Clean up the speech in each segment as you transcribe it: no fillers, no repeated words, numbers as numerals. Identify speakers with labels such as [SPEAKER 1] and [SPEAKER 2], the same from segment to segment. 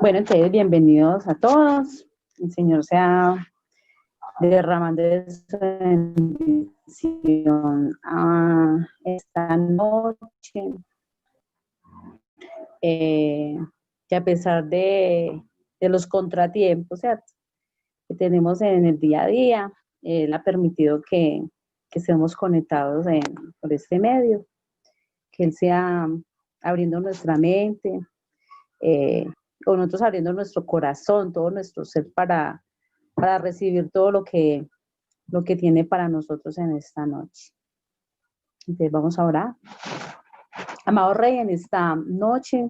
[SPEAKER 1] Bueno, entonces bienvenidos a todos. El Señor sea derramando de su bendición esta noche. Que a pesar de los contratiempos, ¿cierto?, que tenemos en el día a día, Él ha permitido que estemos conectados por este medio, que Él sea abriendo nuestra mente, o nosotros abriendo nuestro corazón, todo nuestro ser para recibir todo lo que tiene para nosotros en esta noche. Entonces vamos a orar. Amado Rey, en esta noche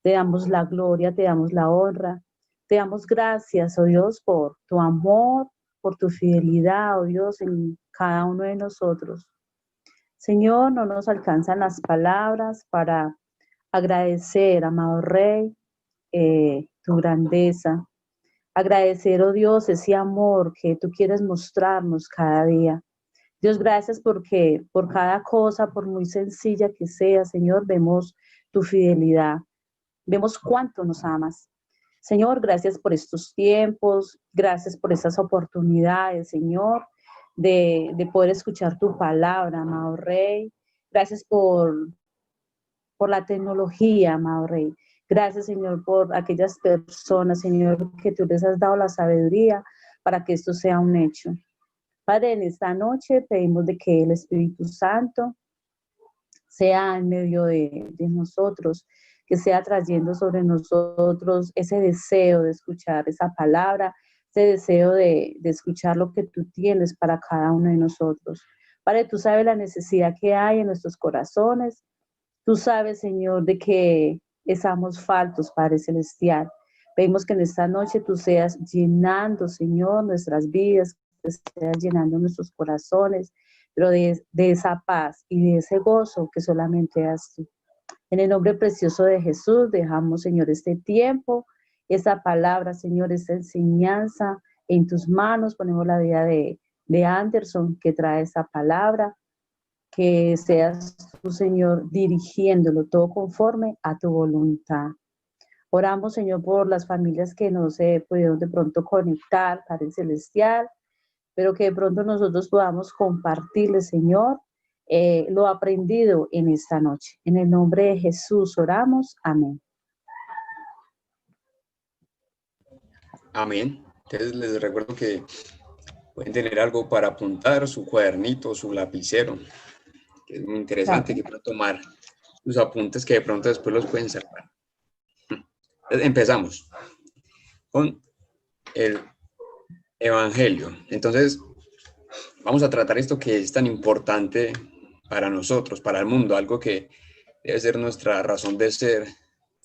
[SPEAKER 1] te damos la gloria, te damos la honra, te damos gracias, oh Dios, por tu amor, por tu fidelidad, oh Dios, en cada uno de nosotros. Señor, no nos alcanzan las palabras para agradecer, amado Rey, tu grandeza. Agradecer, oh Dios, ese amor que tú quieres mostrarnos cada día. Dios, gracias porque por cada cosa, por muy sencilla que sea, Señor, vemos tu fidelidad. Vemos cuánto nos amas. Señor, gracias por estos tiempos, gracias por esas oportunidades, Señor, de poder escuchar tu palabra, amado Rey. Gracias por la tecnología, amado Rey. Gracias, Señor, por aquellas personas, Señor, que tú les has dado la sabiduría para que esto sea un hecho. Padre, en esta noche pedimos de que el Espíritu Santo sea en medio de nosotros, que sea trayendo sobre nosotros ese deseo de escuchar esa palabra, ese deseo de escuchar lo que tú tienes para cada uno de nosotros. Padre, tú sabes la necesidad que hay en nuestros corazones. Tú sabes, Señor, de que estamos faltos, Padre Celestial. Pedimos que en esta noche tú seas llenando, Señor, nuestras vidas, que seas llenando nuestros corazones, pero de esa paz y de ese gozo que solamente das tú. En el nombre precioso de Jesús, dejamos, Señor, este tiempo, esta palabra, Señor, esta enseñanza en tus manos. Ponemos la vida de Anderson, que trae esa palabra. Que seas tú, Señor, dirigiéndolo todo conforme a tu voluntad. Oramos, Señor, por las familias que no se pudieron de pronto conectar, Padre Celestial, pero que de pronto nosotros podamos compartirle, Señor, lo aprendido en esta noche. En el nombre de Jesús oramos. Amén.
[SPEAKER 2] Amén. Entonces les recuerdo que pueden tener algo para apuntar, su cuadernito, su lapicero, que es muy interesante, que pueden tomar sus apuntes que de pronto después los pueden salvar. Entonces, empezamos con el Evangelio. Entonces, vamos a tratar esto que es tan importante para nosotros, para el mundo, algo que debe ser nuestra razón de ser,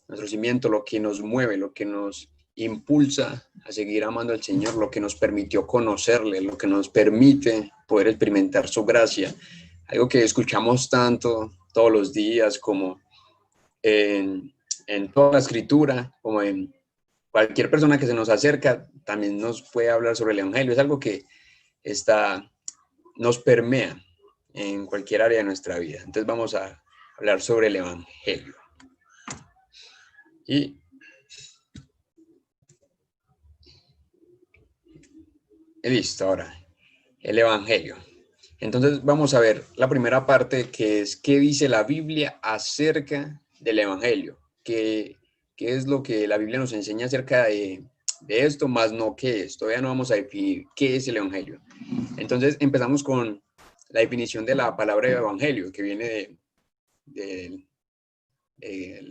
[SPEAKER 2] nuestro cimiento, lo que nos mueve, lo que nos impulsa a seguir amando al Señor, lo que nos permitió conocerle, lo que nos permite poder experimentar su gracia, algo que escuchamos tanto todos los días, como en toda la escritura, como en cualquier persona que se nos acerca, también nos puede hablar sobre el Evangelio. Es algo que nos permea en cualquier área de nuestra vida. Entonces vamos a hablar sobre el Evangelio. Y listo, ahora, el Evangelio. Entonces vamos a ver la primera parte, que es qué dice la Biblia acerca del Evangelio. ¿Qué es lo que la Biblia nos enseña acerca de esto, más no qué es? Todavía no vamos a definir qué es el Evangelio. Entonces empezamos con la definición de la palabra Evangelio, que viene del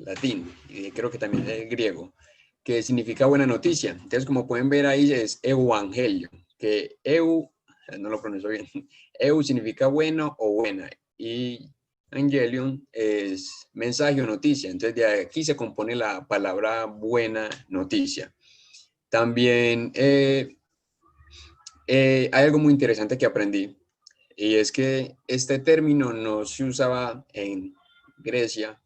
[SPEAKER 2] latín, y creo que también del griego, que significa buena noticia. Entonces, como pueden ver ahí, es evangelio, que no lo pronuncio bien, eu significa bueno o buena, y angelion es mensaje o noticia. Entonces, de aquí se compone la palabra buena noticia. También hay algo muy interesante que aprendí, y es que este término no se usaba en Grecia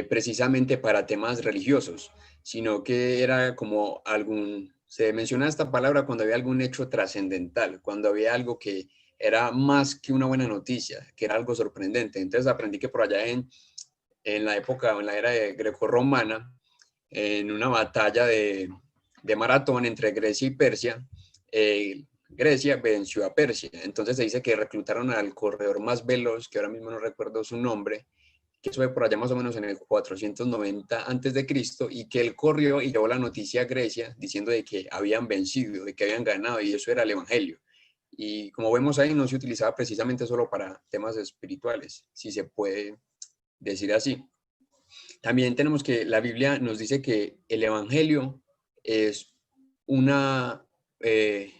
[SPEAKER 2] precisamente para temas religiosos, sino que era como se mencionaba esta palabra cuando había algún hecho trascendental, cuando había algo que era más que una buena noticia, que era algo sorprendente. Entonces aprendí que por allá en la época, en la era greco-romana, en una batalla de maratón entre Grecia y Persia, Grecia venció a Persia. Entonces se dice que reclutaron al corredor más veloz, que ahora mismo no recuerdo su nombre, que eso fue por allá más o menos en el 490 antes de Cristo, y que él corrió y llevó la noticia a Grecia diciendo de que habían vencido, de que habían ganado, y eso era el evangelio. Y como vemos ahí, no se utilizaba precisamente solo para temas espirituales, si se puede decir así. También tenemos que la Biblia nos dice que el evangelio es una, eh,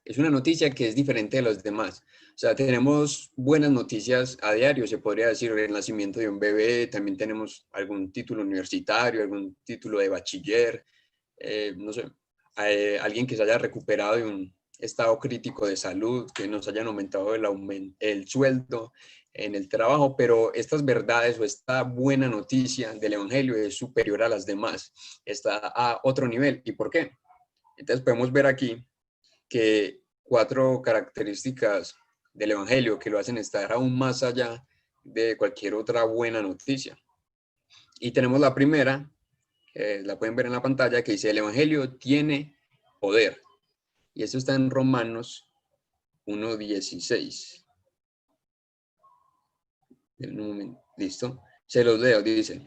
[SPEAKER 2] es una noticia que es diferente de los demás. O sea, tenemos buenas noticias a diario, se podría decir, el nacimiento de un bebé, también tenemos algún título universitario, algún título de bachiller, no sé, alguien que se haya recuperado de un estado crítico de salud, que nos hayan aumentado el sueldo en el trabajo, pero estas verdades o esta buena noticia del evangelio es superior a las demás, está a otro nivel. ¿Y por qué? Entonces podemos ver aquí que 4 características del evangelio que lo hacen estar aún más allá de cualquier otra buena noticia. Y tenemos la primera, la pueden ver en la pantalla, que dice: el evangelio tiene poder. Y esto está en Romanos 1:16. Listo. Se los leo, dice: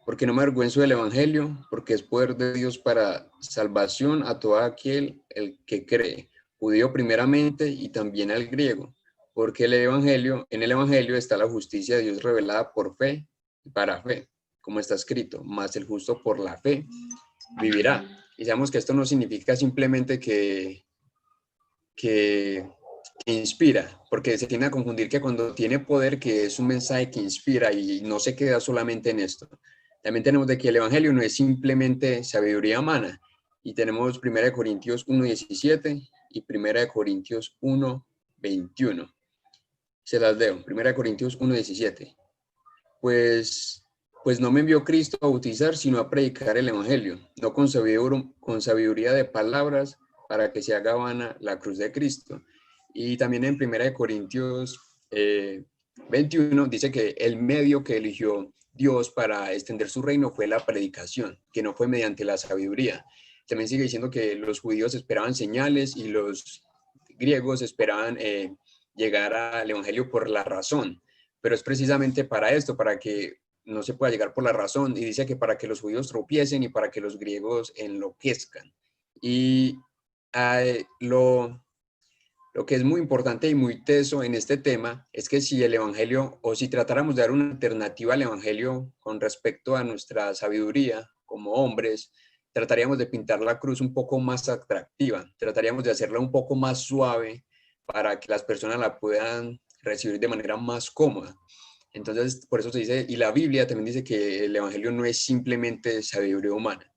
[SPEAKER 2] porque no me avergüenzo del evangelio, porque es poder de Dios para salvación a todo aquel el que cree, judío primeramente y también al griego, porque en el evangelio está la justicia de Dios revelada por fe y para fe, como está escrito: mas el justo por la fe vivirá. Y sabemos que esto no significa simplemente que inspira, porque se tiende a confundir que cuando tiene poder, que es un mensaje que inspira, y no se queda solamente en esto. También tenemos de que el evangelio no es simplemente sabiduría humana, y tenemos 1 Corintios 1:17 y 1 Corintios 1:21. Se las leo. 1 Corintios 1:17. Pues, pues no me envió Cristo a bautizar, sino a predicar el evangelio, no con sabiduría de palabras, para que se haga vana la cruz de Cristo. Y también en 1 Corintios 21 dice que el medio que eligió Dios para extender su reino fue la predicación, que no fue mediante la sabiduría. También sigue diciendo que los judíos esperaban señales y los griegos esperaban llegar al evangelio por la razón, pero es precisamente para esto, para que no se pueda llegar por la razón, y dice que para que los judíos tropiecen y para que los griegos enloquezcan. Y lo que es muy importante y muy teso en este tema es que si el evangelio, o si tratáramos de dar una alternativa al evangelio con respecto a nuestra sabiduría como hombres, trataríamos de pintar la cruz un poco más atractiva, trataríamos de hacerla un poco más suave para que las personas la puedan recibir de manera más cómoda. Entonces, por eso se dice, y la Biblia también dice que el evangelio no es simplemente sabiduría humana.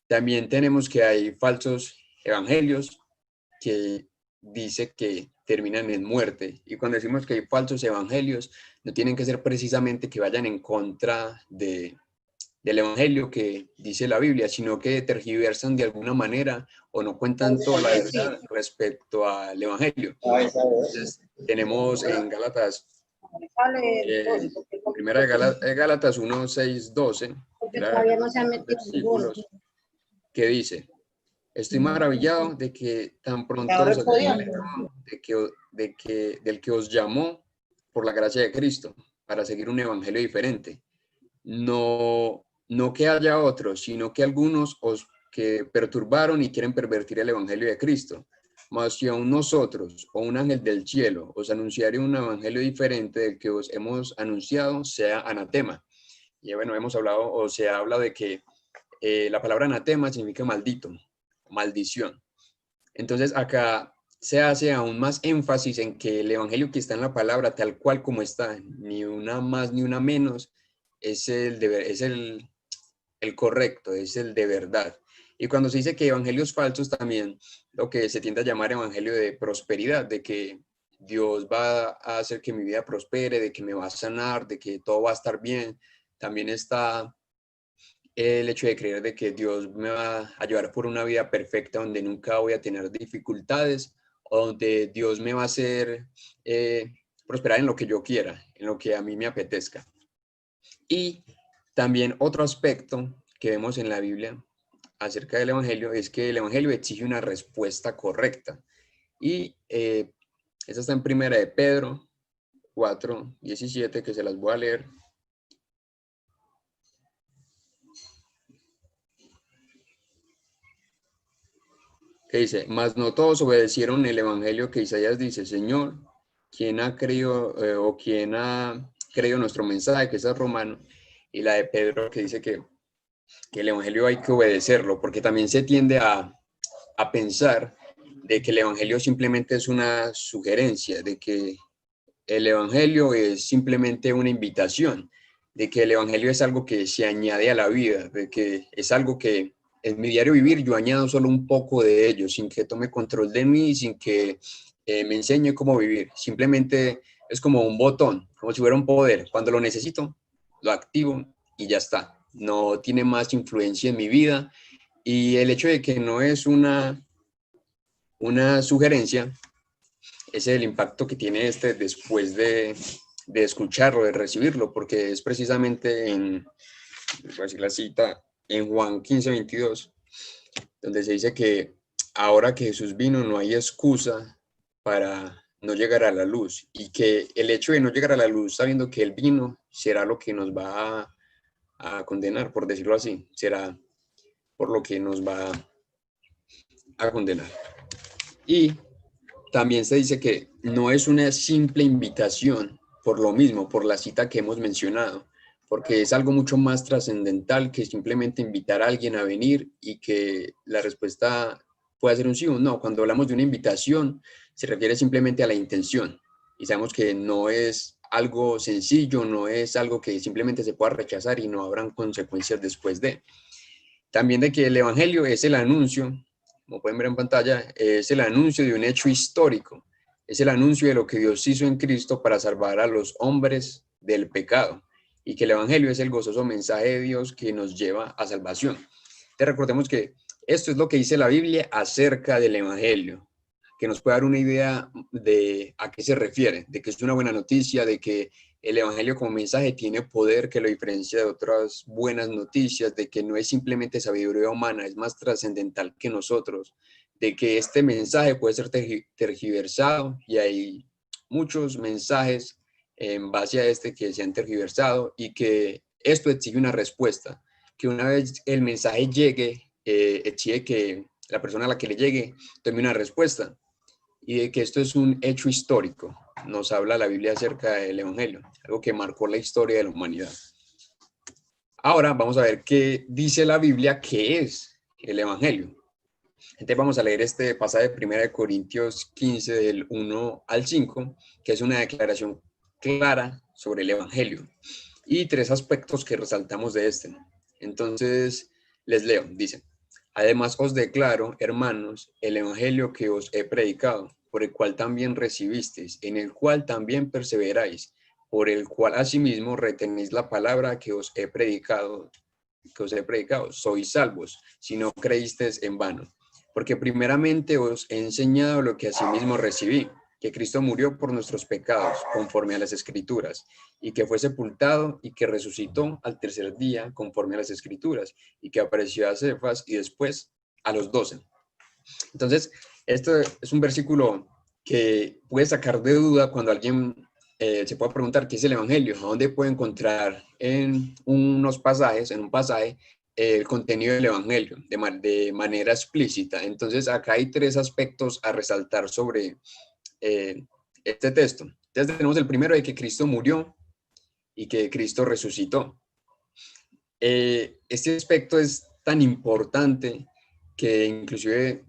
[SPEAKER 2] También tenemos que hay falsos evangelios que dice que terminan en muerte. Y cuando decimos que hay falsos evangelios, no tienen que ser precisamente que vayan en contra del evangelio que dice la Biblia, sino que tergiversan de alguna manera o no cuentan toda la verdad respecto al evangelio. Entonces, tenemos en Gálatas, primera de Gálatas 1, 6, 12, versículos, que dice: estoy maravillado de que tan pronto os hayáis alejado del que os llamó por la gracia de Cristo para seguir un evangelio diferente. No que haya otros, sino que algunos os que perturbaron y quieren pervertir el evangelio de Cristo. Mas si aún nosotros o un ángel del cielo os anunciare un evangelio diferente del que os hemos anunciado, sea anatema. Y bueno, hemos hablado, o se habla de que la palabra anatema significa maldito, maldición. Entonces acá se hace aún más énfasis en que el evangelio que está en la palabra, tal cual como está, ni una más ni una menos, es el correcto, es el de verdad. Y cuando se dice que evangelios falsos, también lo que se tiende a llamar evangelio de prosperidad, de que Dios va a hacer que mi vida prospere, de que me va a sanar, de que todo va a estar bien. También está el hecho de creer de que Dios me va a llevar por una vida perfecta donde nunca voy a tener dificultades, o donde Dios me va a hacer prosperar en lo que yo quiera, en lo que a mí me apetezca. Y también otro aspecto que vemos en la Biblia acerca del Evangelio es que el Evangelio exige una respuesta correcta. Y esa está en Primera de Pedro 4:17, que se las voy a leer. Que dice, mas no todos obedecieron el Evangelio que Isaías dice, Señor, ¿quién ha creído o quién ha creído nuestro mensaje? Que es romano. Y la de Pedro que dice que el Evangelio hay que obedecerlo, porque también se tiende a pensar de que el Evangelio simplemente es una sugerencia, de que el Evangelio es simplemente una invitación, de que el Evangelio es algo que se añade a la vida, de que es algo que en mi diario vivir yo añado solo un poco de ello, sin que tome control de mí, sin que me enseñe cómo vivir. Simplemente es como un botón, como si fuera un poder. Cuando lo necesito, lo activo y ya está. No tiene más influencia en mi vida. Y el hecho de que no es una sugerencia, ese es el impacto que tiene este después de escucharlo, de recibirlo, porque es precisamente voy a decir la cita, en Juan 15:22, donde se dice que ahora que Jesús vino no hay excusa para no llegar a la luz, y que el hecho de no llegar a la luz sabiendo que Él vino será lo que nos va a condenar, por decirlo así, será por lo que nos va a condenar. Y también se dice que no es una simple invitación, por lo mismo, por la cita que hemos mencionado, porque es algo mucho más trascendental que simplemente invitar a alguien a venir y que la respuesta pueda ser un sí o un no. Cuando hablamos de una invitación, se refiere simplemente a la intención, y sabemos que no es algo sencillo, no es algo que simplemente se pueda rechazar y no habrán consecuencias después de. También de que el Evangelio es el anuncio, como pueden ver en pantalla, es el anuncio de un hecho histórico, es el anuncio de lo que Dios hizo en Cristo para salvar a los hombres del pecado, y que el Evangelio es el gozoso mensaje de Dios que nos lleva a salvación. Te recordemos que esto es lo que dice la Biblia acerca del Evangelio, que nos puede dar una idea de a qué se refiere, de que es una buena noticia, de que el Evangelio como mensaje tiene poder que lo diferencia de otras buenas noticias, de que no es simplemente sabiduría humana, es más trascendental que nosotros, de que este mensaje puede ser tergiversado, y hay muchos mensajes en base a este que se han tergiversado, y que esto exige una respuesta, que una vez el mensaje llegue, exige que la persona a la que le llegue tome una respuesta, y de que esto es un hecho histórico. Nos habla la Biblia acerca del Evangelio, algo que marcó la historia de la humanidad. Ahora vamos a ver qué dice la Biblia que es el Evangelio. Entonces vamos a leer este pasaje de 1 Corintios 15 del 1 al 5, que es una declaración clara sobre el Evangelio y tres aspectos que resaltamos de este. Entonces les leo, dice: además os declaro, hermanos, el Evangelio que os he predicado, por el cual también recibisteis, en el cual también perseveráis, por el cual asimismo retenéis la palabra que os he predicado, sois salvos, si no creísteis en vano. Porque primeramente os he enseñado lo que asimismo recibí, que Cristo murió por nuestros pecados, conforme a las Escrituras, y que fue sepultado y que resucitó al tercer día, conforme a las Escrituras, y que apareció a Cefas y después a los 12. Entonces, esto es un versículo que puede sacar de duda cuando alguien se puede preguntar qué es el Evangelio, a dónde puede encontrar en un pasaje, el contenido del Evangelio de manera explícita. Entonces, acá hay tres aspectos a resaltar sobre este texto. Entonces, tenemos el primero, de que Cristo murió y que Cristo resucitó. Este aspecto es tan importante que inclusive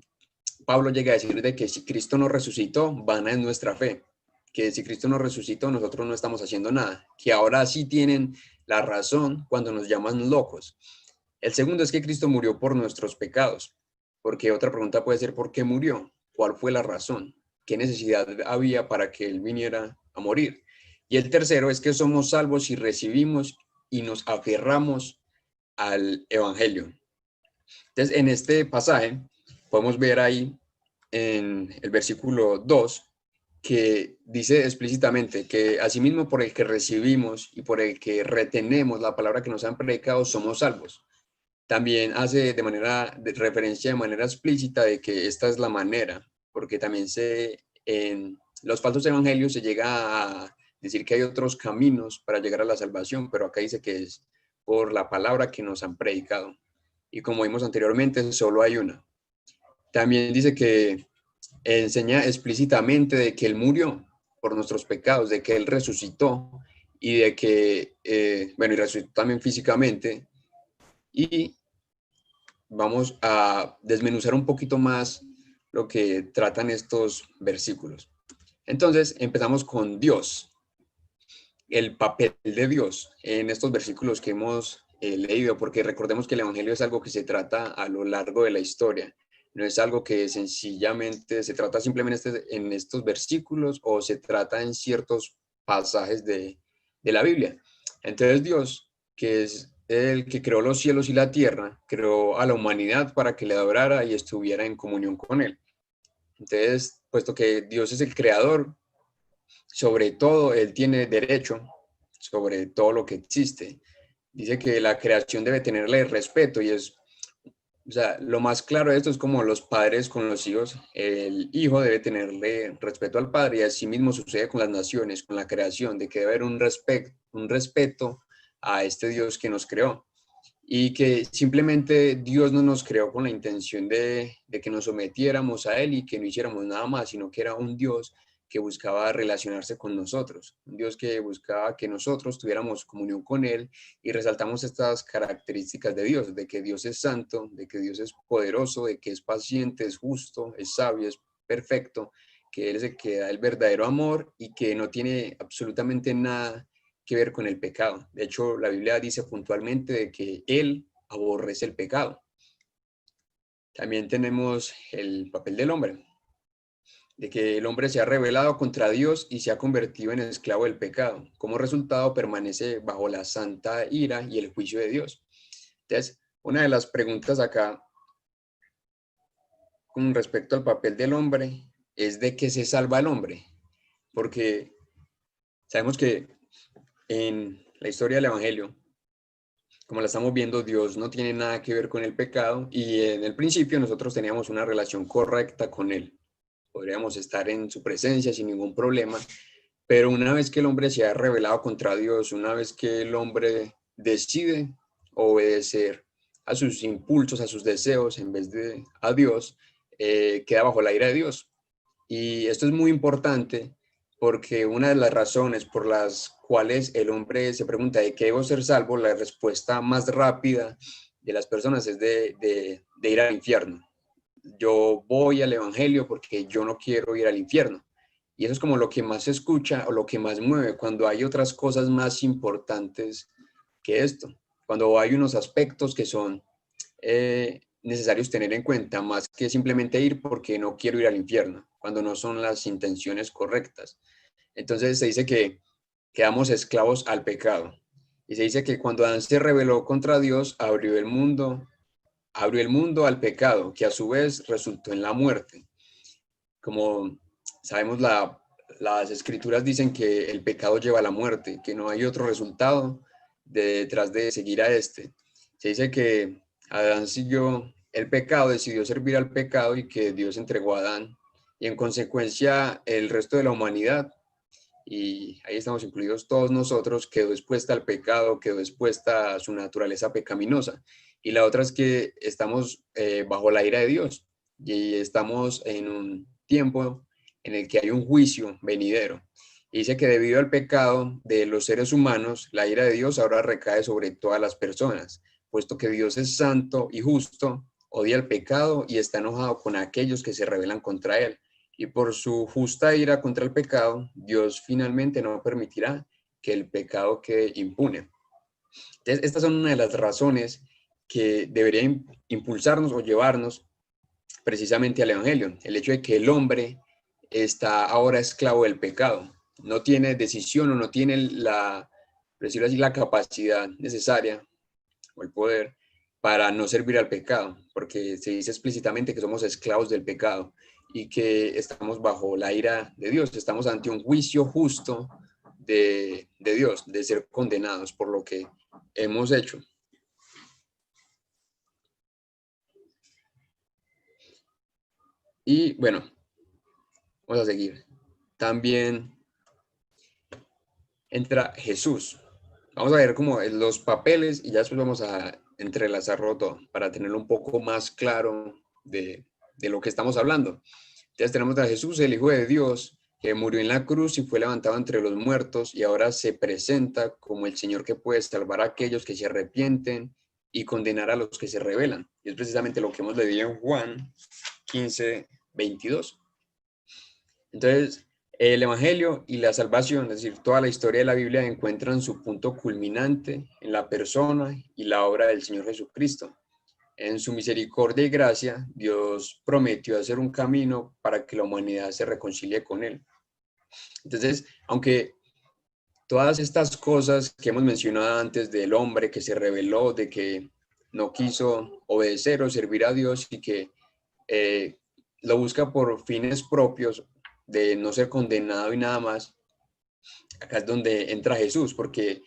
[SPEAKER 2] Pablo llega a decir de que si Cristo no resucitó, vana es nuestra fe, que si Cristo no resucitó, nosotros no estamos haciendo nada, que ahora sí tienen la razón cuando nos llaman locos. El segundo es que Cristo murió por nuestros pecados, porque otra pregunta puede ser: ¿por qué murió? ¿Cuál fue la razón? ¿Qué necesidad había para que Él viniera a morir? Y el tercero es que somos salvos si recibimos y nos aferramos al Evangelio. Entonces, en este pasaje podemos ver ahí en el versículo 2 que dice explícitamente que asimismo por el que recibimos y por el que retenemos la palabra que nos han predicado somos salvos. también hace referencia de manera explícita de que esta es la manera, porque también en los falsos evangelios se llega a decir que hay otros caminos para llegar a la salvación, pero acá dice que es por la palabra que nos han predicado. Y como vimos anteriormente, solo hay una. También dice que enseña explícitamente de que Él murió por nuestros pecados, de que Él resucitó y de que, y resucitó también físicamente. Y vamos a desmenuzar un poquito más lo que tratan estos versículos. Entonces, empezamos con Dios, el papel de Dios en estos versículos que hemos leído, porque recordemos que el Evangelio es algo que se trata a lo largo de la historia. No es algo que sencillamente se trata simplemente en estos versículos o se trata en ciertos pasajes de la Biblia. Entonces Dios, que es el que creó los cielos y la tierra, creó a la humanidad para que le adorara y estuviera en comunión con él. Entonces, puesto que Dios es el creador, sobre todo él tiene derecho sobre todo lo que existe. Dice que la creación debe tenerle respeto y o sea, lo más claro de esto es como los padres con los hijos. El hijo debe tenerle respeto al padre y así mismo sucede con las naciones, con la creación, de que debe haber un respeto a este Dios que nos creó y que simplemente Dios no nos creó con la intención de que nos sometiéramos a Él y que no hiciéramos nada más, sino que era un Dios que buscaba relacionarse con nosotros, un Dios que buscaba que nosotros tuviéramos comunión con Él y resaltamos estas características de Dios, de que Dios es santo, de que Dios es poderoso, de que es paciente, es justo, es sabio, es perfecto, que Él es el que da el verdadero amor y que no tiene absolutamente nada que ver con el pecado. De hecho, la Biblia dice puntualmente de que Él aborrece el pecado. También tenemos el papel del hombre, de que el hombre se ha rebelado contra Dios y se ha convertido en esclavo del pecado. Como resultado, permanece bajo la santa ira y el juicio de Dios. Entonces, una de las preguntas acá con respecto al papel del hombre es de qué se salva el hombre, porque sabemos que en la historia del Evangelio, como la estamos viendo, Dios no tiene nada que ver con el pecado y en el principio nosotros teníamos una relación correcta con Él. Podríamos estar en su presencia sin ningún problema, pero una vez que el hombre se ha rebelado contra Dios, una vez que el hombre decide obedecer a sus impulsos, a sus deseos en vez de a Dios, queda bajo la ira de Dios. Y esto es muy importante porque una de las razones por las cuales el hombre se pregunta de qué debo ser salvo, la respuesta más rápida de las personas es de ir al infierno. Yo voy al evangelio porque yo no quiero ir al infierno. Y eso es como lo que más se escucha o lo que más mueve cuando hay otras cosas más importantes que esto. Cuando hay unos aspectos que son necesarios tener en cuenta, más que simplemente ir porque no quiero ir al infierno, cuando no son las intenciones correctas. Entonces se dice que quedamos esclavos al pecado. Y se dice que cuando Adán se rebeló contra Dios, abrió el mundo al pecado, que a su vez resultó en la muerte. Como sabemos, las escrituras dicen que el pecado lleva a la muerte, que no hay otro resultado detrás de seguir a este. Se dice que Adán siguió el pecado, decidió servir al pecado y que Dios entregó a Adán. Y en consecuencia, el resto de la humanidad, y ahí estamos incluidos todos nosotros, quedó expuesta al pecado, quedó expuesta a su naturaleza pecaminosa. Y la otra es que estamos bajo la ira de Dios y estamos en un tiempo en el que hay un juicio venidero. Y dice que debido al pecado de los seres humanos, la ira de Dios ahora recae sobre todas las personas, puesto que Dios es santo y justo, odia el pecado y está enojado con aquellos que se rebelan contra él. Y por su justa ira contra el pecado, Dios finalmente no permitirá que el pecado quede impune. Entonces, estas son una de las razones que deberían impulsarnos o llevarnos precisamente al Evangelio. El hecho de que el hombre está ahora esclavo del pecado. No tiene decisión o no tiene por decirlo así, la capacidad necesaria o el poder para no servir al pecado, porque se dice explícitamente que somos esclavos del pecado y que estamos bajo la ira de Dios, estamos ante un juicio justo de Dios, de ser condenados por lo que hemos hecho. Y bueno, vamos a seguir. También entra Jesús. Vamos a ver como los papeles y ya después vamos a entrelazarlo todo para tenerlo un poco más claro de lo que estamos hablando. Entonces tenemos a Jesús, el Hijo de Dios, que murió en la cruz y fue levantado entre los muertos y ahora se presenta como el Señor que puede salvar a aquellos que se arrepienten y condenar a los que se rebelan. Y es precisamente lo que hemos leído en Juan 15:22. Entonces, el Evangelio y la salvación, es decir, toda la historia de la Biblia encuentran su punto culminante en la persona y la obra del Señor Jesucristo. En su misericordia y gracia, Dios prometió hacer un camino para que la humanidad se reconcilie con Él. Entonces, aunque todas estas cosas que hemos mencionado antes del hombre que se rebeló, de que no quiso obedecer o servir a Dios y que lo busca por fines propios, de no ser condenado y nada más, acá es donde entra Jesús, porque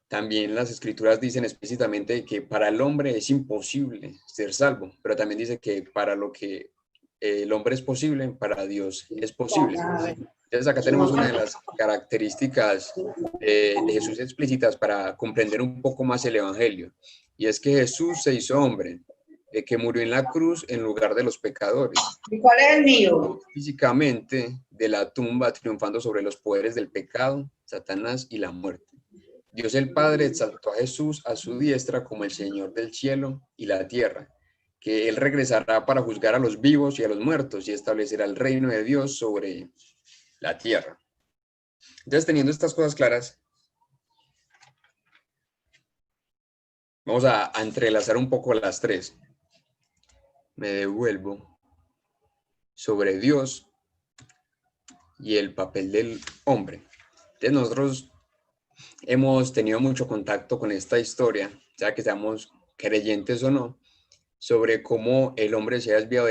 [SPEAKER 2] también las escrituras dicen explícitamente que para el hombre es imposible ser salvo, pero también dice que para lo que el hombre es posible, para Dios es posible. Entonces acá tenemos una de las características de Jesús explícitas para comprender un poco más el Evangelio, y es que Jesús se hizo hombre, que murió en la cruz en lugar de los pecadores.
[SPEAKER 3] ¿Y cuál es el mío?
[SPEAKER 2] Físicamente de la tumba, triunfando sobre los poderes del pecado, Satanás y la muerte. Dios el Padre exaltó a Jesús a su diestra como el Señor del cielo y la tierra, que Él regresará para juzgar a los vivos y a los muertos y establecerá el reino de Dios sobre la tierra. Entonces, teniendo estas cosas claras, vamos a entrelazar un poco las tres. Me devuelvo sobre Dios y el papel del hombre. Entonces, nosotros hemos tenido mucho contacto con esta historia, ya que seamos creyentes o no, sobre cómo el hombre se ha desviado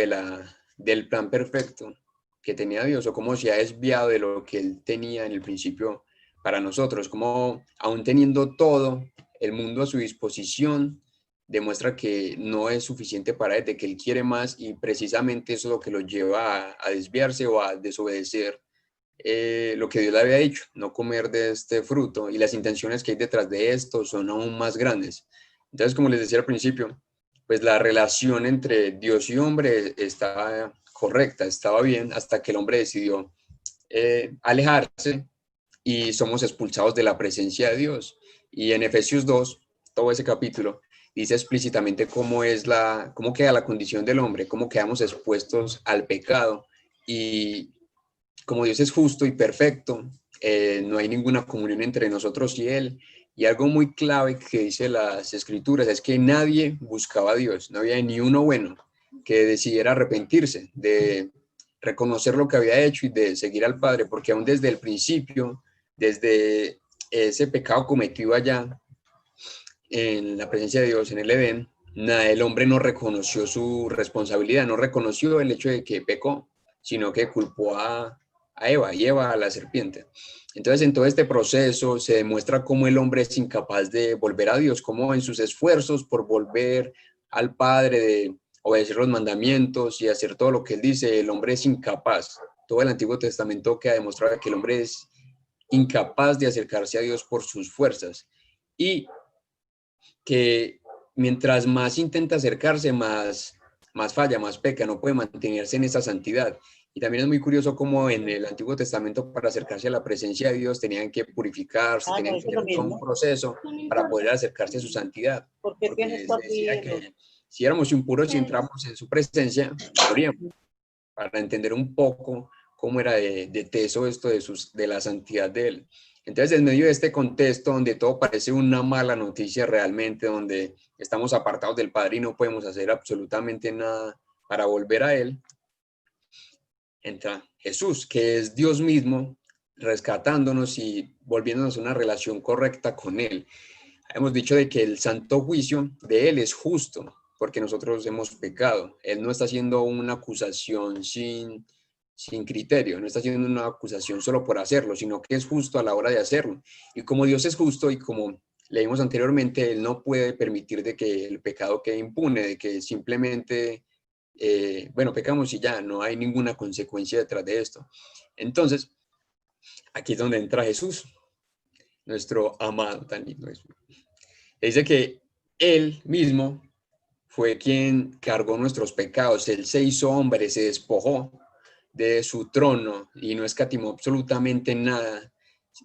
[SPEAKER 2] del plan perfecto que tenía Dios, o cómo se ha desviado de lo que Él tenía en el principio para nosotros, como aún teniendo todo el mundo a su disposición, demuestra que no es suficiente para Él, de que Él quiere más, y precisamente eso es lo que lo lleva a desviarse o a desobedecer lo que Dios le había dicho, no comer de este fruto, y las intenciones que hay detrás de esto son aún más grandes. Entonces, como les decía al principio, pues la relación entre Dios y hombre estaba correcta, estaba bien, hasta que el hombre decidió alejarse y somos expulsados de la presencia de Dios. Y en Efesios 2, todo ese capítulo, dice explícitamente cómo queda la condición del hombre, cómo quedamos expuestos al pecado. Y como Dios es justo y perfecto, no hay ninguna comunión entre nosotros y Él. Y algo muy clave que dice las Escrituras es que nadie buscaba a Dios, no había ni uno bueno que decidiera arrepentirse, de reconocer lo que había hecho y de seguir al Padre, porque aún desde el principio, desde ese pecado cometido allá en la presencia de Dios en el Edén, el hombre no reconoció su responsabilidad, no reconoció el hecho de que pecó, sino que culpó a Eva y Eva a la serpiente. Entonces, en todo este proceso se demuestra cómo el hombre es incapaz de volver a Dios, cómo en sus esfuerzos por volver al Padre, de obedecer los mandamientos y hacer todo lo que Él dice, el hombre es incapaz. Todo el Antiguo Testamento queda demostrado que el hombre es incapaz de acercarse a Dios por sus fuerzas, y que mientras más intenta acercarse, más falla, más peca, no puede mantenerse en esa santidad. Y también es muy curioso cómo en el Antiguo Testamento, para acercarse a la presencia de Dios, tenían que purificarse, tenían que hacer todo un proceso para poder acercarse a su santidad. Porque decía que si éramos impuros y entramos en su presencia, moríamos. Para entender un poco cómo era de teso esto de la santidad de Él. Entonces, en medio de este contexto donde todo parece una mala noticia realmente, donde estamos apartados del Padre y no podemos hacer absolutamente nada para volver a Él, entra Jesús, que es Dios mismo, rescatándonos y volviéndonos a una relación correcta con Él. Hemos dicho de que el santo juicio de Él es justo, porque nosotros hemos pecado. Él no está haciendo una acusación sin criterio, no está haciendo una acusación solo por hacerlo, sino que es justo a la hora de hacerlo. Y como Dios es justo y como leímos anteriormente, Él no puede permitir de que el pecado quede impune, de que simplemente bueno, pecamos y ya, no hay ninguna consecuencia detrás de esto. Entonces, aquí es donde entra Jesús, nuestro amado tan lindo Jesús. Dice que Él mismo fue quien cargó nuestros pecados. Él se hizo hombre, se despojó de su trono y no escatimó absolutamente nada.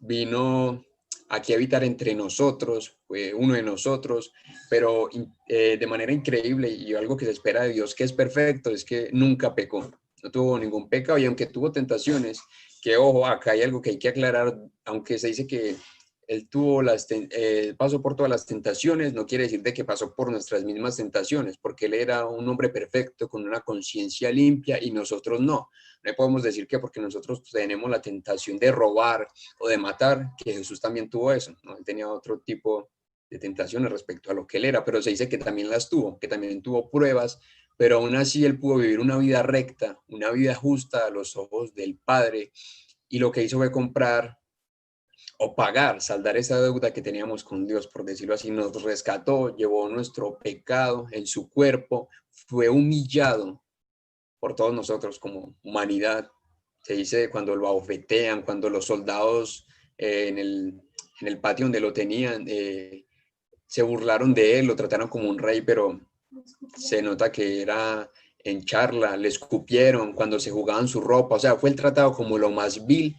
[SPEAKER 2] Vino aquí a habitar entre nosotros, fue uno de nosotros, pero de manera increíble, y algo que se espera de Dios que es perfecto, es que nunca pecó, no tuvo ningún pecado, y aunque tuvo tentaciones, que ojo, acá hay algo que hay que aclarar, aunque se dice que él pasó por todas las tentaciones, no quiere decir de que pasó por nuestras mismas tentaciones, porque él era un hombre perfecto, con una conciencia limpia, y nosotros no. No podemos decir que porque nosotros tenemos la tentación de robar o de matar, que Jesús también tuvo eso, ¿no? Él tenía otro tipo de tentaciones respecto a lo que él era, pero se dice que también las tuvo, que también tuvo pruebas, pero aún así él pudo vivir una vida recta, una vida justa a los ojos del Padre, y lo que hizo fue comprar o pagar, saldar esa deuda que teníamos con Dios, por decirlo así. Nos rescató, llevó nuestro pecado en su cuerpo, fue humillado por todos nosotros como humanidad. Se dice cuando lo abofetean, cuando los soldados en el patio donde lo tenían, se burlaron de él, lo trataron como un rey, pero se nota que era en charla, le escupieron cuando se jugaban su ropa, o sea, fue el tratado como lo más vil,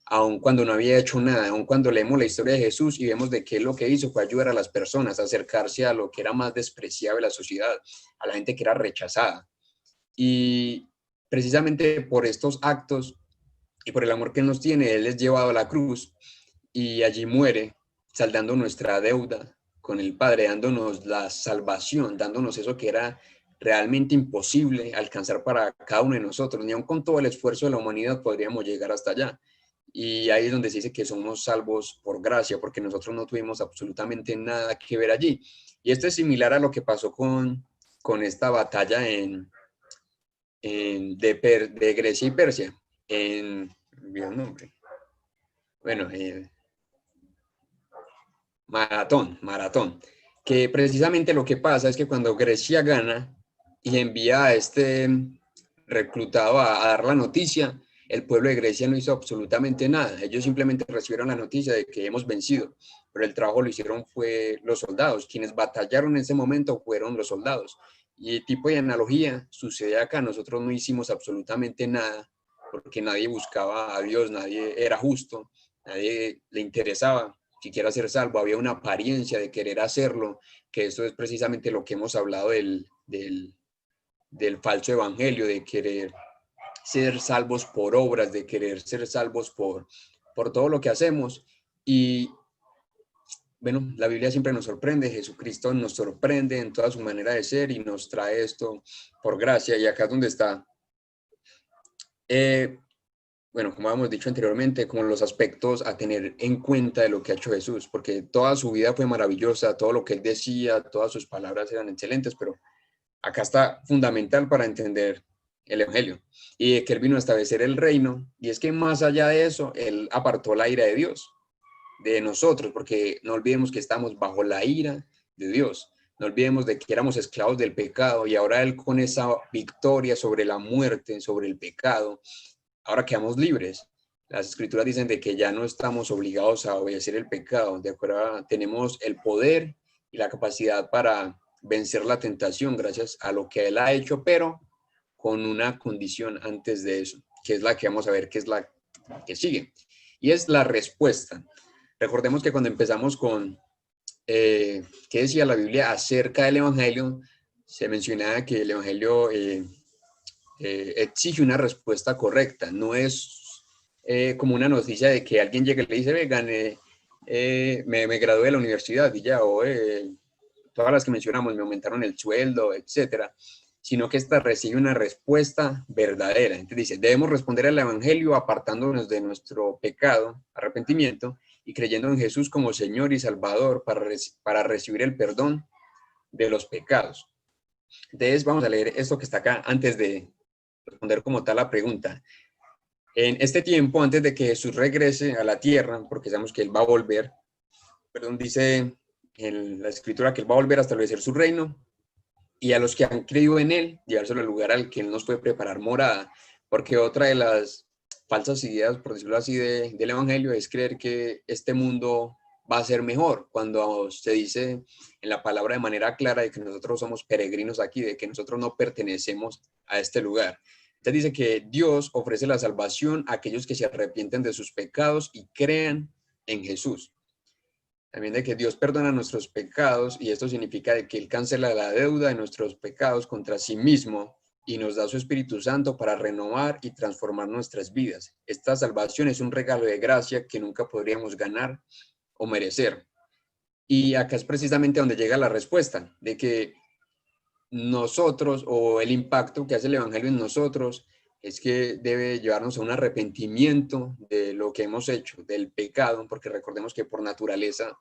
[SPEAKER 2] aun cuando no había hecho nada, aun cuando leemos la historia de Jesús y vemos de que lo que hizo fue ayudar a las personas a acercarse a lo que era más despreciable de la sociedad, a la gente que era rechazada. Y precisamente por estos actos y por el amor que nos tiene, Él es llevado a la cruz y allí muere, saldando nuestra deuda con el Padre, dándonos la salvación, dándonos eso que era realmente imposible alcanzar para cada uno de nosotros. Ni aun con todo el esfuerzo de la humanidad podríamos llegar hasta allá. Y ahí es donde se dice que somos salvos por gracia, porque nosotros no tuvimos absolutamente nada que ver allí. Y esto es similar a lo que pasó con esta batalla de Grecia y Persia, olvidé el nombre. Bueno, Maratón, que precisamente lo que pasa es que cuando Grecia gana y envía a este reclutado a dar la noticia, el pueblo de Grecia no hizo absolutamente nada. Ellos simplemente recibieron la noticia de que hemos vencido, pero el trabajo lo hicieron fue los soldados. Quienes batallaron en ese momento fueron los soldados. Y tipo de analogía sucede acá. Nosotros no hicimos absolutamente nada porque nadie buscaba a Dios, nadie era justo, nadie le interesaba siquiera ser salvo, había una apariencia de querer hacerlo, que eso es precisamente lo que hemos hablado del falso evangelio, de querer ser salvos por obras, de querer ser salvos por todo lo que hacemos. Y bueno, la Biblia siempre nos sorprende, Jesucristo nos sorprende en toda su manera de ser y nos trae esto por gracia. Y acá es donde está, bueno, como hemos dicho anteriormente, como los aspectos a tener en cuenta de lo que ha hecho Jesús, porque toda su vida fue maravillosa, todo lo que él decía, todas sus palabras eran excelentes, pero acá está fundamental para entender el Evangelio y de que él vino a establecer el reino, y es que más allá de eso, él apartó la ira de Dios, de nosotros, porque no olvidemos que estamos bajo la ira de Dios. No olvidemos de que éramos esclavos del pecado y ahora Él con esa victoria sobre la muerte, sobre el pecado, ahora quedamos libres. Las escrituras dicen de que ya no estamos obligados a obedecer el pecado, de acuerdo, tenemos el poder y la capacidad para vencer la tentación gracias a lo que Él ha hecho, pero con una condición antes de eso, que es la que vamos a ver, que es la que sigue, y es la respuesta. Recordemos que cuando empezamos con qué decía la Biblia acerca del Evangelio, se mencionaba que el Evangelio exige una respuesta correcta, no es como una noticia de que alguien llegue y le dice, ve, gané, me gradué de la universidad y ya, o todas las que mencionamos, me aumentaron el sueldo, etcétera, sino que esta recibe una respuesta verdadera. Entonces dice, debemos responder al Evangelio apartándonos de nuestro pecado, arrepentimiento, y creyendo en Jesús como Señor y Salvador para recibir el perdón de los pecados. Entonces vamos a leer esto que está acá antes de responder como tal la pregunta. En este tiempo, antes de que Jesús regrese a la tierra, porque sabemos que Él va a volver, dice en la Escritura que Él va a volver a establecer su reino, y a los que han creído en Él, llevárselo al lugar al que Él nos puede preparar morada. Porque otra de las falsas ideas, por decirlo así, del Evangelio es creer que este mundo va a ser mejor, cuando se dice en la palabra de manera clara de que nosotros somos peregrinos aquí, de que nosotros no pertenecemos a este lugar. Entonces dice que Dios ofrece la salvación a aquellos que se arrepienten de sus pecados y crean en Jesús. También de que Dios perdona nuestros pecados, y esto significa de que Él cancela la deuda de nuestros pecados contra sí mismo y nos da su Espíritu Santo para renovar y transformar nuestras vidas. Esta salvación es un regalo de gracia que nunca podríamos ganar o merecer. Y acá es precisamente donde llega la respuesta, de que nosotros, o el impacto que hace el Evangelio en nosotros, es que debe llevarnos a un arrepentimiento de lo que hemos hecho, del pecado, porque recordemos que por naturaleza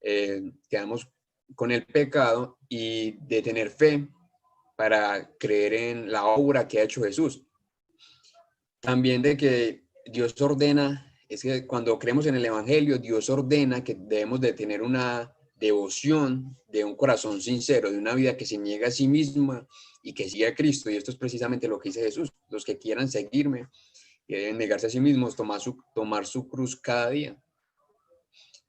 [SPEAKER 2] quedamos con el pecado, y de tener fe para creer en la obra que ha hecho Jesús. También de que Dios ordena, es que cuando creemos en el Evangelio, Dios ordena que debemos de tener una devoción de un corazón sincero, de una vida que se niega a sí misma y que siga a Cristo. Y esto es precisamente lo que dice Jesús: los que quieran seguirme, que deben negarse a sí mismos, tomar su cruz cada día.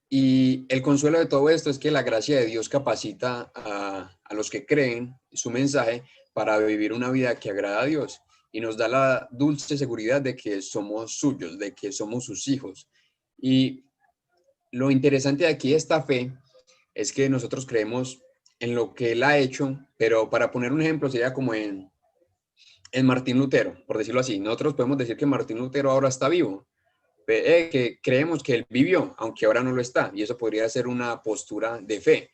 [SPEAKER 2] Y el consuelo de todo esto es que la gracia de Dios capacita a los que creen su mensaje para vivir una vida que agrada a Dios, y nos da la dulce seguridad de que somos suyos, de que somos sus hijos. Y lo interesante de aquí, esta fe, es que nosotros creemos en lo que Él ha hecho, pero para poner un ejemplo sería como en Martín Lutero, por decirlo así. Nosotros podemos decir que Martín Lutero ahora está vivo, que creemos que él vivió, aunque ahora no lo está, y eso podría ser una postura de fe,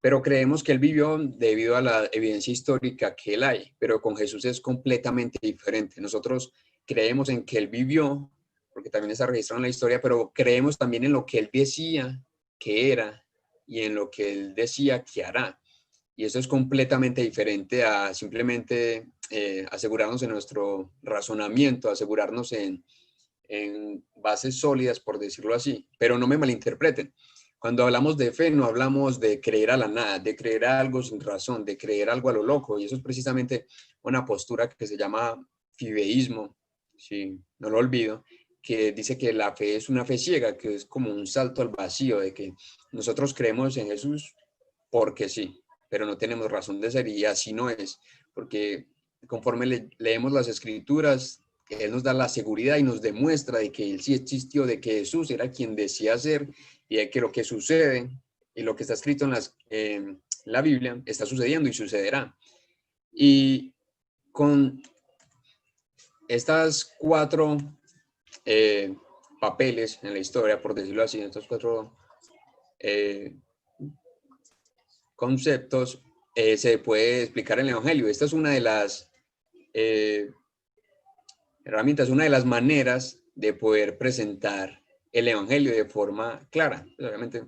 [SPEAKER 2] pero creemos que él vivió debido a la evidencia histórica que él hay, pero con Jesús es completamente diferente. Nosotros creemos en que él vivió, porque también está registrado en la historia, pero creemos también en lo que él decía que era y en lo que él decía que hará. Y eso es completamente diferente a simplemente asegurarnos en nuestro razonamiento, asegurarnos en bases sólidas, por decirlo así. Pero no me malinterpreten. Cuando hablamos de fe, no hablamos de creer a la nada, de creer a algo sin razón, de creer algo a lo loco. Y eso es precisamente una postura que se llama fideísmo, si no lo olvido, que dice que la fe es una fe ciega, que es como un salto al vacío, de que nosotros creemos en Jesús porque sí, pero no tenemos razón de ser, y así no es, porque conforme leemos las escrituras, Él nos da la seguridad y nos demuestra de que Él sí existió, de que Jesús era quien decía ser, y de que lo que sucede y lo que está escrito en la Biblia está sucediendo y sucederá. Y con estas cuatro eh, papeles en la historia, por decirlo así, estos cuatro conceptos, se puede explicar en el Evangelio. Esta es una de las herramientas, una de las maneras de poder presentar el Evangelio de forma clara. Pues obviamente,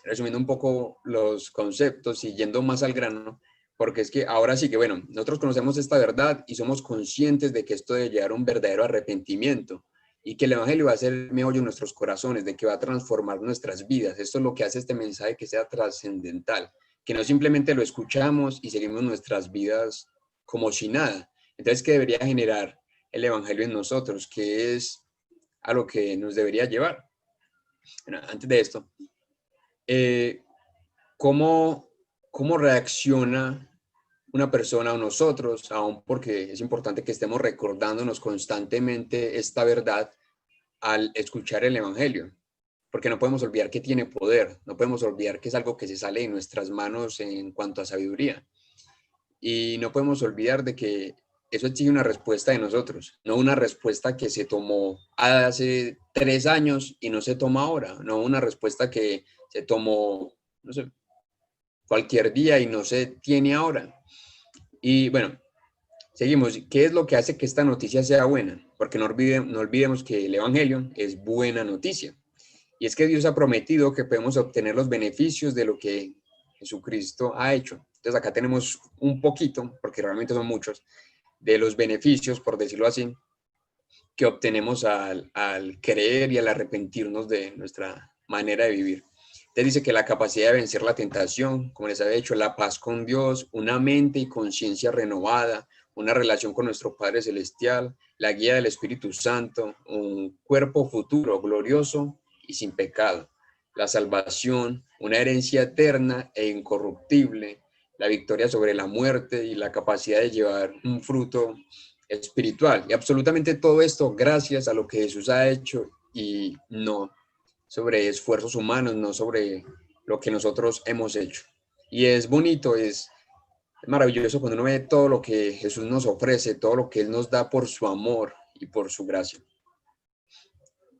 [SPEAKER 2] resumiendo un poco los conceptos y yendo más al grano, porque es que ahora sí que, bueno, nosotros conocemos esta verdad y somos conscientes de que esto debe llevar a un verdadero arrepentimiento, y que el Evangelio va a ser meollo en nuestros corazones, de que va a transformar nuestras vidas. Esto es lo que hace este mensaje que sea trascendental, que no simplemente lo escuchamos y seguimos nuestras vidas como si nada. Entonces, ¿qué debería generar el Evangelio en nosotros? ¿Qué es a lo que nos debería llevar? Bueno, antes de esto, ¿cómo, cómo reacciona una persona o nosotros, aún porque es importante que estemos recordándonos constantemente esta verdad al escuchar el Evangelio? Porque no podemos olvidar que tiene poder, no podemos olvidar que es algo que se sale de nuestras manos en cuanto a sabiduría, y no podemos olvidar de que eso exige una respuesta de nosotros, no una respuesta que se tomó hace 3 años y no se toma ahora, no una respuesta que se tomó, no sé, cualquier día y no se tiene ahora. Y bueno, seguimos. ¿Qué es lo que hace que esta noticia sea buena? Porque no olvidemos que el Evangelio es buena noticia. Y es que Dios ha prometido que podemos obtener los beneficios de lo que Jesucristo ha hecho. Entonces acá tenemos un poquito, porque realmente son muchos, de los beneficios, por decirlo así, que obtenemos al creer y al arrepentirnos de nuestra manera de vivir. Te dice que la capacidad de vencer la tentación, como les había dicho, la paz con Dios, una mente y conciencia renovada, una relación con nuestro Padre Celestial, la guía del Espíritu Santo, un cuerpo futuro glorioso y sin pecado, la salvación, una herencia eterna e incorruptible, la victoria sobre la muerte y la capacidad de llevar un fruto espiritual. Y absolutamente todo esto gracias a lo que Jesús ha hecho y no sobre esfuerzos humanos, no sobre lo que nosotros hemos hecho. Y es bonito, es maravilloso cuando uno ve todo lo que Jesús nos ofrece, todo lo que Él nos da por su amor y por su gracia.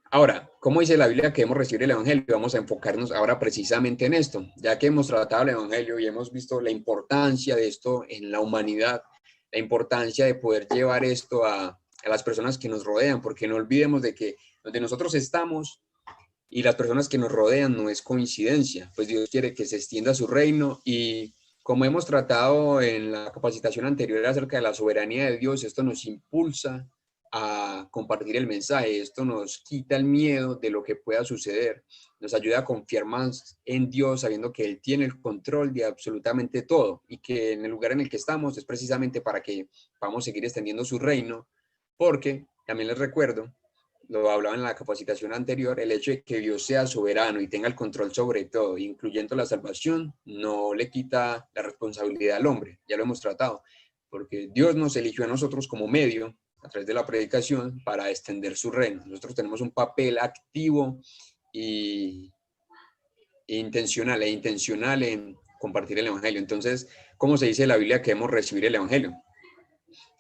[SPEAKER 2] Ahora, ¿cómo dice la Biblia que hemos recibido el Evangelio? Vamos a enfocarnos ahora precisamente en esto, ya que hemos tratado el Evangelio y hemos visto la importancia de esto en la humanidad, la importancia de poder llevar esto a las personas que nos rodean, porque no olvidemos de que donde nosotros estamos y las personas que nos rodean no es coincidencia, pues Dios quiere que se extienda su reino y como hemos tratado en la capacitación anterior acerca de la soberanía de Dios, esto nos impulsa a compartir el mensaje, esto nos quita el miedo de lo que pueda suceder, nos ayuda a confiar más en Dios sabiendo que Él tiene el control de absolutamente todo y que en el lugar en el que estamos es precisamente para que vamos a seguir extendiendo su reino, porque también les recuerdo, lo hablaba en la capacitación anterior, el hecho de que Dios sea soberano y tenga el control sobre todo, incluyendo la salvación, no le quita la responsabilidad al hombre, ya lo hemos tratado, porque Dios nos eligió a nosotros como medio, a través de la predicación, para extender su reino. Nosotros tenemos un papel activo y intencional en compartir el Evangelio. Entonces, ¿cómo se dice en la Biblia que debemos recibir el Evangelio?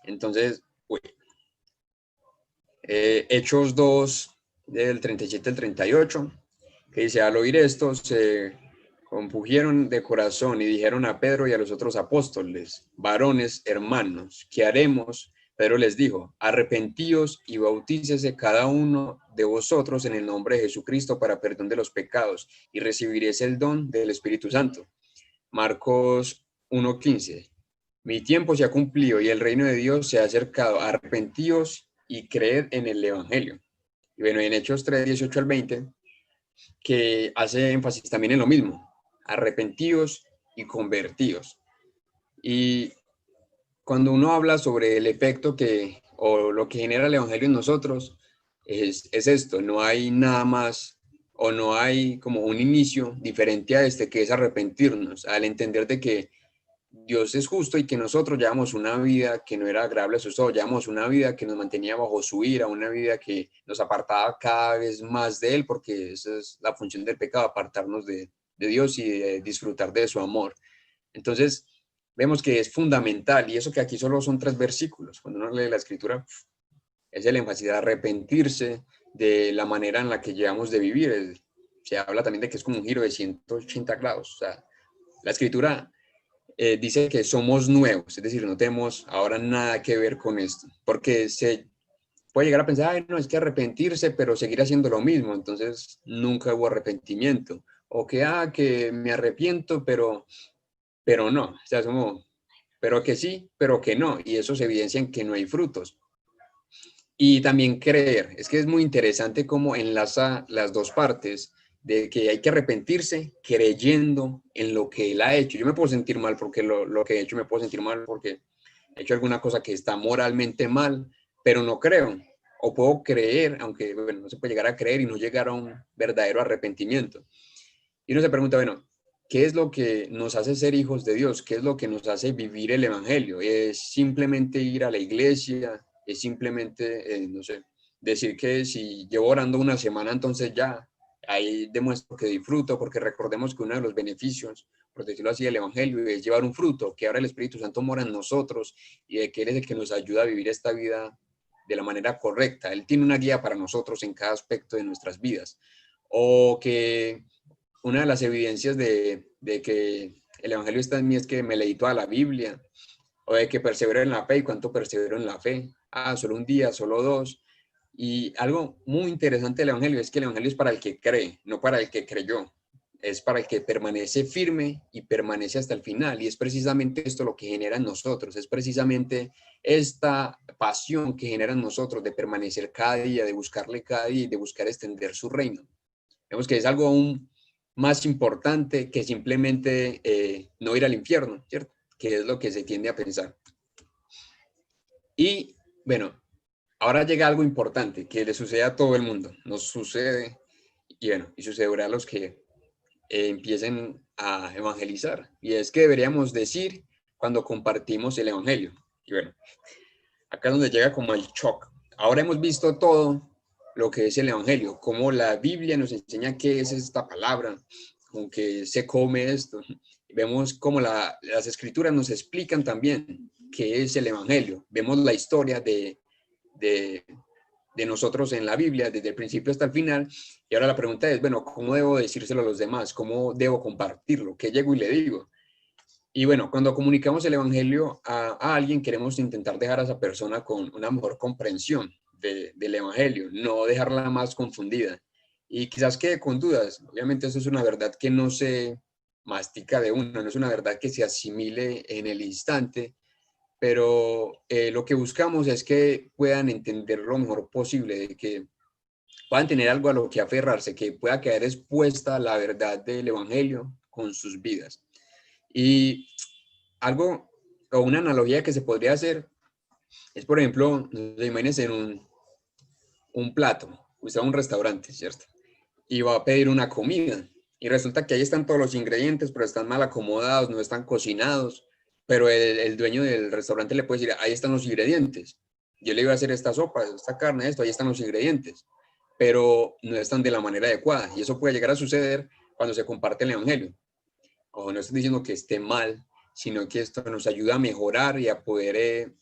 [SPEAKER 2] Entonces, Hechos 2, del 37 al 38, que dice, al oír esto, se compugieron de corazón y dijeron a Pedro y a los otros apóstoles, varones, hermanos, ¿qué haremos? Pedro les dijo, arrepentíos y bautícese cada uno de vosotros en el nombre de Jesucristo para perdón de los pecados y recibiréis el don del Espíritu Santo. Marcos 1:15. Mi tiempo se ha cumplido y el reino de Dios se ha acercado. Arrepentíos y creed en el Evangelio. Y bueno, en Hechos 3:18 al 20, que hace énfasis también en lo mismo. Arrepentíos y convertíos. Y cuando uno habla sobre el efecto o lo que genera el Evangelio en nosotros, es esto, no hay nada más o no hay como un inicio diferente a este, que es arrepentirnos, al entender de que Dios es justo y que nosotros llevamos una vida que no era agradable a sus ojos, llevamos una vida que nos mantenía bajo su ira, una vida que nos apartaba cada vez más de Él, porque esa es la función del pecado, apartarnos de Dios y de disfrutar de su amor. Entonces, vemos que es fundamental, y eso que aquí solo son 3 versículos, cuando uno lee la Escritura, es el énfasis de arrepentirse de la manera en la que llevamos de vivir. Se habla también de que es como un giro de 180 grados. O sea, la Escritura dice que somos nuevos, es decir, no tenemos ahora nada que ver con esto, porque se puede llegar a pensar, ay, no, es que arrepentirse, pero seguir haciendo lo mismo, entonces nunca hubo arrepentimiento, o que me arrepiento, pero no, o sea, es como, pero que sí, pero que no, y eso se evidencia en que no hay frutos. Y también creer, es que es muy interesante cómo enlaza las dos partes, de que hay que arrepentirse creyendo en lo que él ha hecho. Yo me puedo sentir mal porque lo que he hecho, me puedo sentir mal porque he hecho alguna cosa que está moralmente mal, pero no creo. O puedo creer, aunque bueno, no se puede llegar a creer y no llegar a un verdadero arrepentimiento. Y uno se pregunta, bueno, ¿qué es lo que nos hace ser hijos de Dios? ¿Qué es lo que nos hace vivir el Evangelio? ¿Es simplemente ir a la iglesia? ¿Es simplemente, no sé, decir que si llevo orando una semana, entonces ya, ahí demuestro que disfruto? Porque recordemos que uno de los beneficios, por decirlo así, del Evangelio es llevar un fruto, que ahora el Espíritu Santo mora en nosotros y de que Él es el que nos ayuda a vivir esta vida de la manera correcta. Él tiene una guía para nosotros en cada aspecto de nuestras vidas. O que una de las evidencias de que el Evangelio está en mí es que me leí toda la Biblia, o de que persevero en la fe. ¿Y cuánto persevero en la fe? Solo un día, solo 2. Y algo muy interesante del Evangelio es que el Evangelio es para el que cree, no para el que creyó. Es para el que permanece firme y permanece hasta el final. Y es precisamente esto lo que genera en nosotros. Es precisamente esta pasión que genera en nosotros de permanecer cada día, de buscarle cada día y de buscar extender su reino. Vemos que es algo más importante que simplemente no ir al infierno, ¿cierto? Que es lo que se tiende a pensar. Y bueno, ahora llega algo importante que le sucede a todo el mundo, nos sucede, y bueno, y sucederá a los que empiecen a evangelizar. Y es que deberíamos decir cuando compartimos el evangelio. Y bueno, acá es donde llega como el shock. Ahora hemos visto todo lo que es el evangelio, cómo la Biblia nos enseña qué es esta palabra, con que se come esto. Vemos cómo las escrituras nos explican también qué es el evangelio. Vemos la historia de nosotros en la Biblia, desde el principio hasta el final. Y ahora la pregunta es, bueno, ¿cómo debo decírselo a los demás? ¿Cómo debo compartirlo? ¿Qué llego y le digo? Y bueno, cuando comunicamos el evangelio a alguien, queremos intentar dejar a esa persona con una mejor comprensión del evangelio, no dejarla más confundida. Y quizás quede con dudas. Obviamente eso es una verdad que no se mastica de uno, no es una verdad que se asimile en el instante, pero lo que buscamos es que puedan entender lo mejor posible, de que puedan tener algo a lo que aferrarse, que pueda quedar expuesta la verdad del evangelio con sus vidas. Y algo o una analogía que se podría hacer es, por ejemplo, imagínense en un plato, usted va a un restaurante, ¿cierto? Y va a pedir una comida y resulta que ahí están todos los ingredientes, pero están mal acomodados, no están cocinados, pero el dueño del restaurante le puede decir, ahí están los ingredientes. Yo le iba a hacer esta sopa, esta carne, esto, ahí están los ingredientes, pero no están de la manera adecuada. Y eso puede llegar a suceder cuando se comparte el evangelio. O no estoy diciendo que esté mal, sino que esto nos ayuda a mejorar y a poder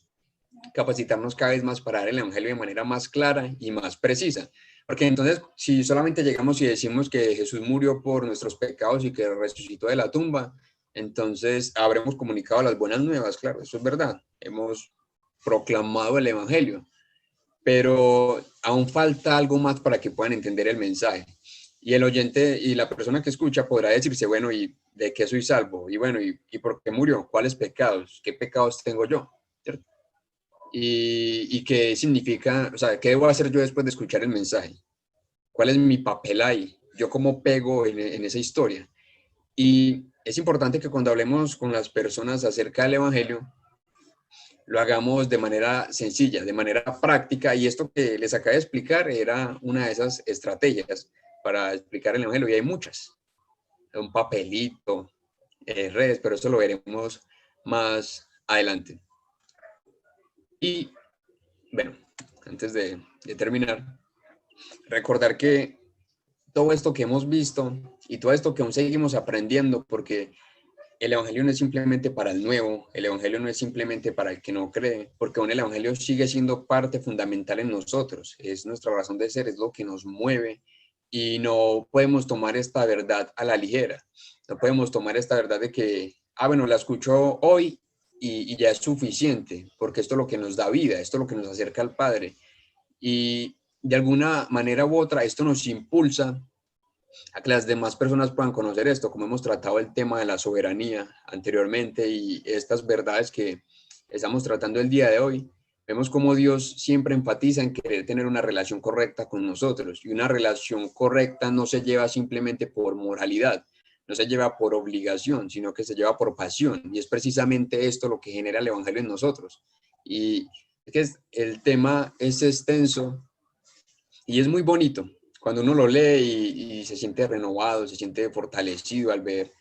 [SPEAKER 2] capacitarnos cada vez más para dar el evangelio de manera más clara y más precisa. Porque entonces, si solamente llegamos y decimos que Jesús murió por nuestros pecados y que resucitó de la tumba, entonces habremos comunicado las buenas nuevas, claro, eso es verdad. Hemos proclamado el evangelio, pero aún falta algo más para que puedan entender el mensaje. Y el oyente y la persona que escucha podrá decirse, bueno, ¿y de qué soy salvo? Y bueno, ¿y por qué murió? ¿Cuáles pecados? ¿Qué pecados tengo yo? ¿Cierto? Y qué significa, o sea, qué debo hacer yo después de escuchar el mensaje. ¿Cuál es mi papel ahí? Yo cómo pego en esa historia. Y es importante que cuando hablemos con las personas acerca del evangelio, lo hagamos de manera sencilla, de manera práctica. Y esto que les acabo de explicar era una de esas estrategias para explicar el evangelio. Y hay muchas. Un papelito, redes, pero eso lo veremos más adelante. Y bueno, antes de terminar, recordar que todo esto que hemos visto y todo esto que aún seguimos aprendiendo, porque el evangelio no es simplemente para el nuevo, el evangelio no es simplemente para el que no cree, porque aún el evangelio sigue siendo parte fundamental en nosotros, es nuestra razón de ser, es lo que nos mueve y no podemos tomar esta verdad a la ligera, no podemos tomar esta verdad de que, bueno, la escucho hoy y ya es suficiente, porque esto es lo que nos da vida, esto es lo que nos acerca al Padre y de alguna manera u otra esto nos impulsa a que las demás personas puedan conocer esto, como hemos tratado el tema de la soberanía anteriormente y estas verdades que estamos tratando el día de hoy. Vemos cómo Dios siempre enfatiza en querer tener una relación correcta con nosotros y una relación correcta no se lleva simplemente por moralidad, no se lleva por obligación, sino que se lleva por pasión y es precisamente esto lo que genera el evangelio en nosotros. Y es que el tema es extenso y es muy bonito cuando uno lo lee y se siente renovado, se siente fortalecido al ver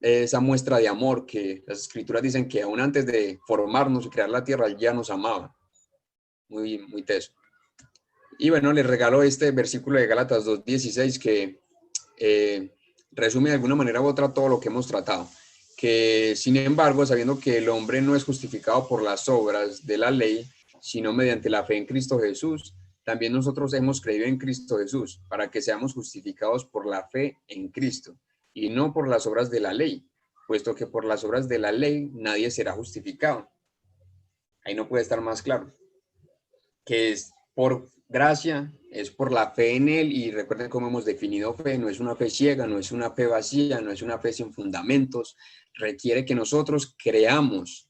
[SPEAKER 2] esa muestra de amor que las escrituras dicen que aún antes de formarnos y crear la tierra ya nos amaba. Muy, muy teso. Y bueno, les regalo este versículo de Gálatas 2:16 que resume de alguna manera u otra todo lo que hemos tratado. Que sin embargo, sabiendo que el hombre no es justificado por las obras de la ley, sino mediante la fe en Cristo Jesús, también nosotros hemos creído en Cristo Jesús, para que seamos justificados por la fe en Cristo, y no por las obras de la ley, puesto que por las obras de la ley nadie será justificado. Ahí no puede estar más claro, que es por gracia, es por la fe en Él, y recuerden cómo hemos definido fe, no es una fe ciega, no es una fe vacía, no es una fe sin fundamentos, requiere que nosotros creamos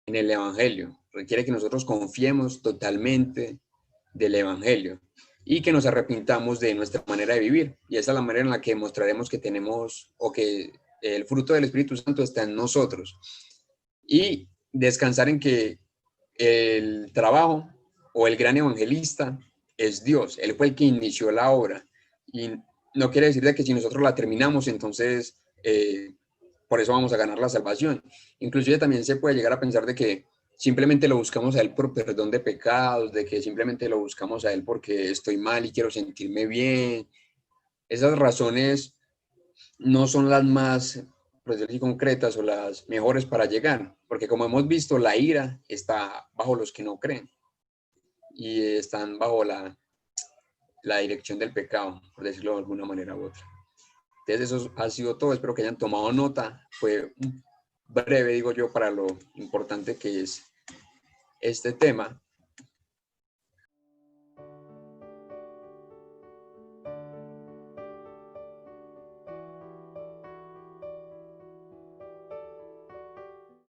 [SPEAKER 2] en el Evangelio, requiere que nosotros confiemos totalmente del Evangelio. y que nos arrepintamos de nuestra manera de vivir. Y esa es la manera en la que demostraremos que tenemos o que el fruto del Espíritu Santo está en nosotros. Y descansar en que el trabajo o el gran evangelista es Dios. Él fue el que inició la obra. Y no quiere decir de que si nosotros la terminamos, entonces por eso vamos a ganar la salvación. Inclusive también se puede llegar a pensar de que simplemente lo buscamos a Él por perdón de pecados, de que simplemente lo buscamos a Él porque estoy mal y quiero sentirme bien. Esas razones no son las más, por decirlo así, concretas o las mejores para llegar, porque como hemos visto, la ira está bajo los que no creen y están bajo la dirección del pecado, por decirlo de alguna manera u otra. Entonces eso ha sido todo, espero que hayan tomado nota, fue breve, digo yo, para lo importante que es este tema.